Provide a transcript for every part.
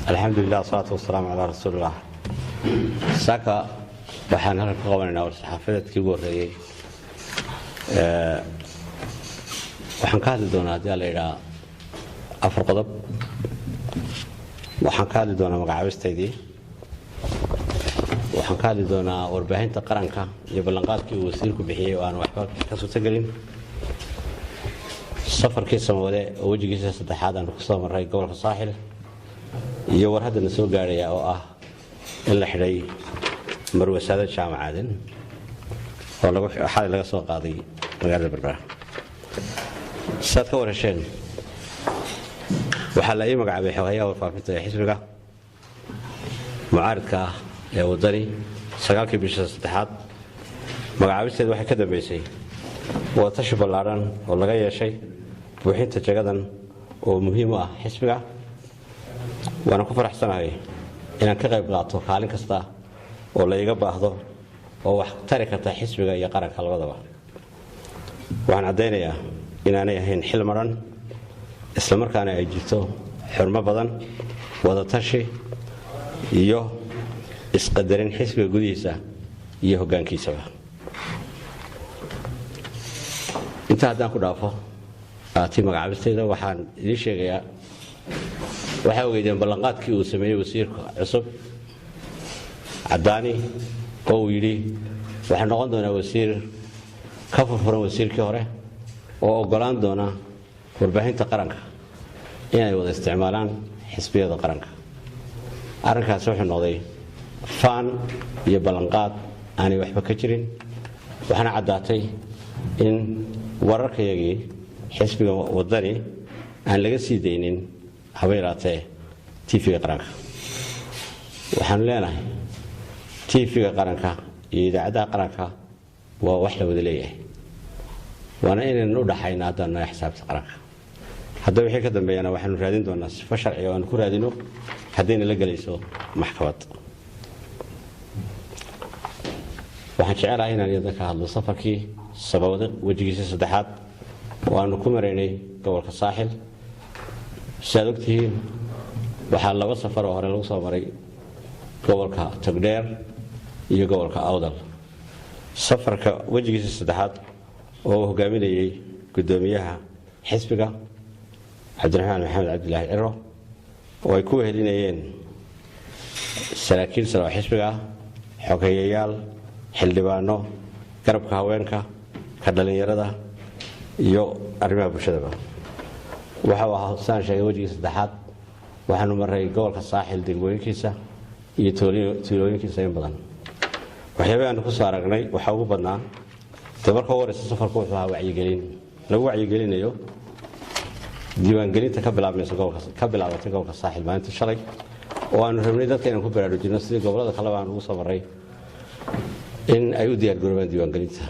الحمد لله والصلاة والسلام على رسول الله. ساكا waxaan halka ka qabanaynaa war-saxaafadeedkii ugu horeeyay waxaan ka hadli doonaa hadii la yiraahdo afar qodob. waxaan ka hadli doonaa magacaabisteedii, waxaan ka hadli doonaa warbaahinta qaranka iyo ballanqaadkii uu wasiirku bixiyay oo aan waxba ka soo tagalin, safarkii Soomaaliya oo wajigiisa saddexaad aan ku soo maray gobolka Saaxil iyo war hadda soo gaaraya oo ah in la xidhay marwasada jaamacadan oo laga soo qaaday magaalada Berbera. saad ka warsheen waxa la ii magacaabay xoghayaha warfaafinta ee xisbiga mucaaradka ee wadani 9 bisha saddexaad. magacaabisteedu waxay ka dambeysay wadatasho ballaaran oo laga yeeshay buuxinta jagadan oo muhiim ah xisbiga. waana ku faraxsanahay inaan ka qayb qaato kaalin kasta oo la iga baahdo oo wax tari karta xisbiga iyo qaranka labadaba. waxaan cadeynayaa inaanay ahayn xil maran, isla markaana ay jirto xurmo badan, wada tashi iyo isqadarin xisbiga gudihiisa iyo hoggaankiisaba. inta haddaan ku dhaafo tii magacaabisteeda waxaan idin sheegayaa waxa weeyaan ballanqaadkii uu sameeyay wasiirka cusub Cadaani oo uu yiri waxa noqon doona wasiir ka furfuran wasiirkii hore oo ogolaan doona warbaahinta qaranka inay wada isticmaalaan xisbiyada qaranka. arrinkaas wuxuu noqday faan iyo ballanqaad aanay waxba ka jirin, waxaana cadaatay in wararkayagii xisbiga wadani aan laga sii deynin habeeraatee TV-ga qaranka. waxaan leenahay TV-ga qaranka iyo idaacadaha qaranka waa wax la wada leeyahay, waana inaynu u dhaxayno haddana xisaabta qaranka. hadda wixii ka dambeeyana waxaanu raadin doonaa sifo sharci oo aan ku raadino haddayna la galayso maxkamad. waxaan jecelahay inaan idin ka hadlo safarkii sababada wajigiisa saddexaad oo aanu ku maraynay gobolka Saaxil. sidaad ogtihiin waxaa laba safar oo hore lagu soo maray gobolka Togdheer iyo gobolka Awdal. safarka wajigiisa saddexaad oo hogaaminayay gudoomiyaha xisbiga Cabdiraxmaan Maxamed Cabdilaahi Ciro oo ay ku helinayeen saraakiil sare oo xisbiga, xogeyayaal, xildhibaano, garabka haweenka, ka dhalinyarada iyo arrimaha bulshada. waxa uu saan sheegay wajigiisa saddexaad waxaanu maray gobolka Saaxil degmooyinkiisa iyo tuulooyinkiisa in badan. waxyaabaha aan ku soo aragnay waxa ugu badnaa tabarka waraysa safarku wuxuu ahaa wacyigelin lagu wacyigelinayo diiwaangelinta ka bilaabatay gobolka Saaxil maalintii shalay oo aanu rabnay dadka inaan ku baraarujino sidii gobolada kale aan ugu soo maray in ay u diyaar garoobaan diiwaangelinta.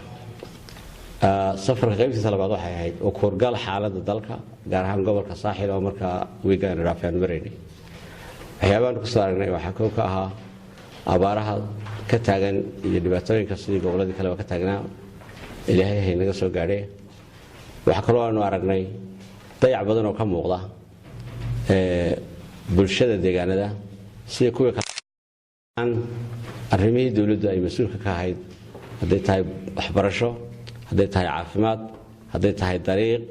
safarka qaybtiisa labaad waxay ahayd oo koorgal xaaladda dalka gaar ahaan gobolka Saaxil oo markaa weegaan raafaan mareynay. waxyaabaha aan ku soo aragnay waxa ka ahaa abaaraha ka taagan iyo dhibaatooyinka sidii goboladii kale ka taagnaa ilaahay hay naga soo gaadhay. waxa kale oo aanu aragnay dayac badan oo ka muuqda bulshada deegaanada sida kuwa arrimihii dawladdu ay mas'uulka ka ahayd, hadday tahay waxbarasho, hadday tahay caafimaad, hadday tahay dariiq,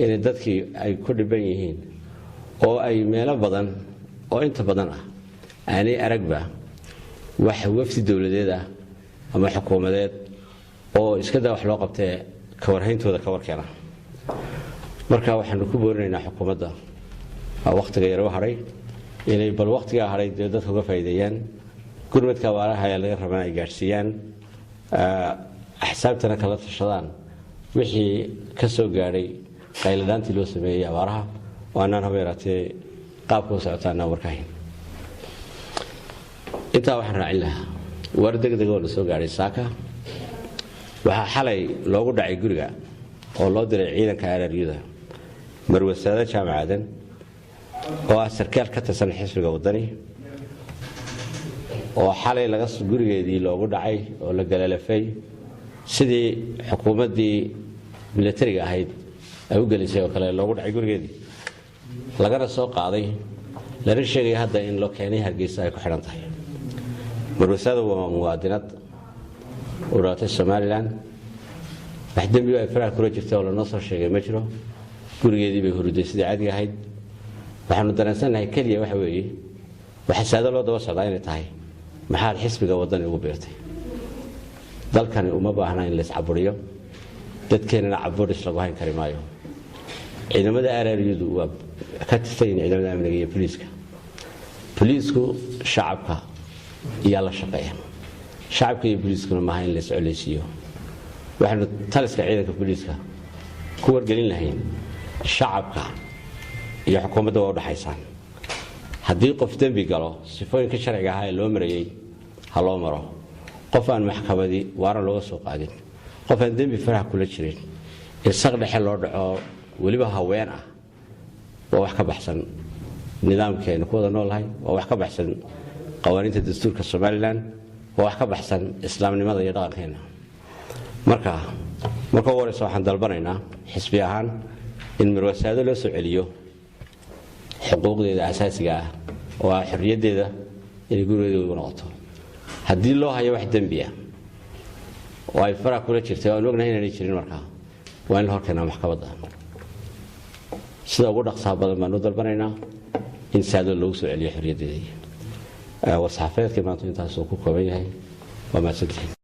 in dadkii ay ku dhiban yihiin oo ay meelo badan oo inta badan ah aanay aragba wax wafdi dawladeed ah ama xukuumadeed oo iska daa wax loo qabtay ka warhayntooda ka warkeena. marka waxaanu ku boorinaynaa xukuumadda waqtiga yar oo haray inay bal waqtiga haray dadka uga faa'iideeyaan gurmadka abaaraha ee laga rabaa ay gaarsiiyaan, axsaabtana kala tashadaan wixii ka soo gaaray qayladaantii loo sameeyay abaaraha oo aanan habeeraatee qaabka u socotaana warkahayn. intaa waxaan raacin lahaa war degdeg oo la soo gaaray saaka. waxaa xalay loogu dhacay guriga oo loo diray ciidanka RRU-da marwasada jaamacadan oo ah sarkaal ka tirsan xisbiga wadani oo xalay laga gurigeedii loogu dhacay oo la galalafay sidii xukuumaddii militariga ahayd ay u gelisay oo kale loogu dhacay gurigeedii lagana soo qaaday lana sheegay hadda in loo keenay Hargeysa ay ku xiran tahay marwasada waa muwaadinad u dhalatay Somaliland wax dambi ay faraha kula jirtay oo la noo soo sheegay ma jiro gurigeedii bay hurday sidii caadi ahayd waxaanu dareensanahay kaliya waxa weeye waxa saada loo daba socdaa inay tahay maxaa xisbiga wadani ugu beertay dalkani uma baahna in la iscaburiyo dadkeenana caburis lagu hayn kari maayo ciidamada aarariyadu waa ka tirsan ciidamada amniga iyo booliisku shacabka iyo la shaqeeya shacabka iyo booliiskuna ma ahayn la iscoleysiyo waxaanu taliska ciidanka booliiska ku wargelin lahayn shacabka iyo xukuumadda waa u dhaxaysan haddii qof dambi galo sifooyinka sharciga ah ee loo marayay ha loo maro qof aan maxkamadii waaran looga soo qaadin qof aan dambi faraha kula jirin ee saq dhexe loo dhaco waliba haween ah waa wax ka baxsan nidaamkeena ku wada noolahay waa wax ka baxsan qawaaniinta dastuurka Somaliland waa wax ka baxsan islaamnimada iyo dhaqankeena marka waraysa waxaan dalbanaynaa xisbi ahaan in marwasada loo soo celiyo xuquuqdeeda asaasiga ah oo xorriyadeeda inay gurigeeda ugu noqoto haddii loo hayo wax dambi ah oo ay faraha kula jirtay oo ognahay inay jirin markaa waa in horkeena maxkamadda sida ugu dhaqsaha badan baan u dalbanaynaa in saado loogu soo celiyo xorriyadeeda war saxaafeedka maanta intaas uu ku kooban yahay waa mahadsantihiin